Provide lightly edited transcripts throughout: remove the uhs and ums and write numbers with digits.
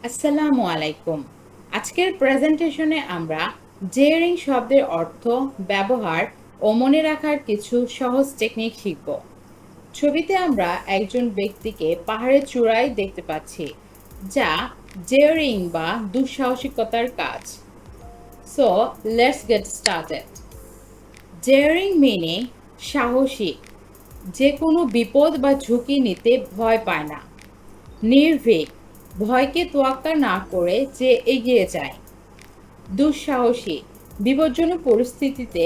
আসসালামু আলাইকুম। আজকের প্রেজেন্টেশনে আমরা ডেয়ারিং শব্দের অর্থ, ব্যবহার ও মনে রাখার কিছু সহজ টেকনিক শিখব। ছবিতে আমরা একজন ব্যক্তিকে পাহাড়ের চূড়ায় দেখতে পাচ্ছি, যা ডেয়ারিং বা দুঃসাহসিকতার কাজ। So let's get started. Daring meaning সাহসী, যে কোনো বিপদ বা ঝুঁকি নিতে ভয় পায় না। নির্ভীক, ভয়কে তোয়াক্কা না করে যে এগিয়ে যায়। দুঃসাহসী, বিপজ্জনক পরিস্থিতিতে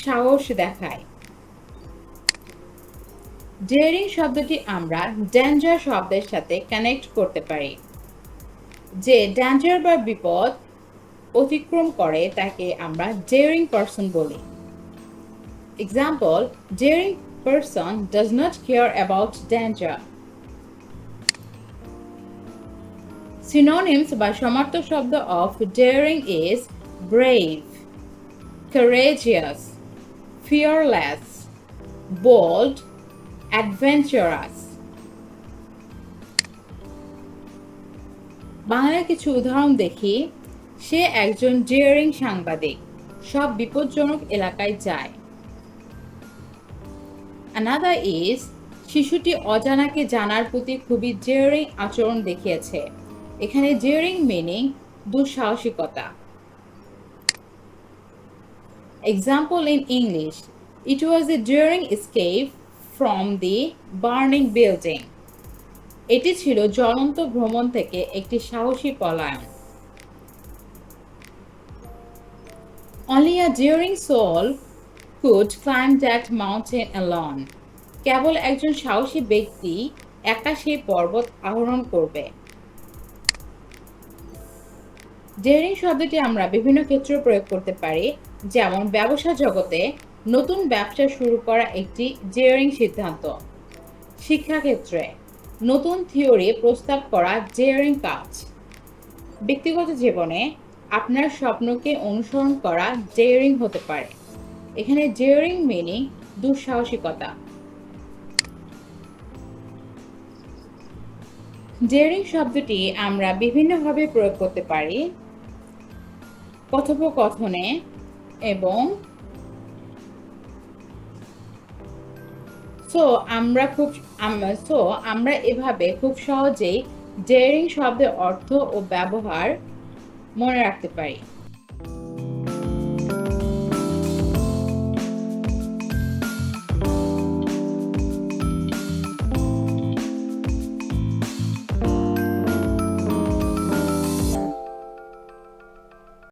সাহস দেখায়। ডেয়ারিং শব্দটি আমরা ডেঞ্জার শব্দের সাথে কানেক্ট করতে পারি। যে ডেঞ্জার বা বিপদ অতিক্রম করে তাকে আমরা ডেয়ারিং পারসন বলি। Example, daring person does not care about danger. Synonyms বা সমার্থক শব্দ of daring is brave, courageous, fearless, bold, adventurous. বাংলায় কিছু উদাহরণ দেখি। সে একজন ডেয়ারিং সাংবাদিক, সব বিপজ্জনক এলাকায় যায়। Another is শিশুটি অজানাকে জানার প্রতি খুবই ডেয়ারিং আচরণ দেখিয়েছে। এখানে ডেয়ারিং মিনিং দুঃসাহসিকতা। Example in English, it was a daring escape from the burning building. এটি ছিল জ্বলন্ত ভ্রমণ থেকে একটি সাহসী পলায়ন। Only a daring soul could climb that mountain alone. কেবল একজন সাহসী ব্যক্তি একা সেই পর্বত আরোহণ করবে। ডেয়ারিং শব্দটি আমরা বিভিন্ন ক্ষেত্রে প্রয়োগ করতে পারি, যেমন ব্যবসা জগতে নতুন ব্যবসা শুরু করা একটি ডেয়ারিং সিদ্ধান্ত। শিক্ষাক্ষেত্রে নতুন থিওরি প্রস্তাব করা ডেয়ারিং কাজ। ব্যক্তিগত জীবনে আপনার স্বপ্নকে অনুসরণ করা ডেয়ারিং হতে পারে। এখানে ডেয়ারিং মিনিং দুঃসাহসিকতা। ডেয়ারিং শব্দটি আমরা বিভিন্নভাবে প্রয়োগ করতে পারি কথোপকথনে এবং আমরা এভাবে খুব সহজেই ডেয়ারিং শব্দের অর্থ ও ব্যবহার মনে রাখতে পারি।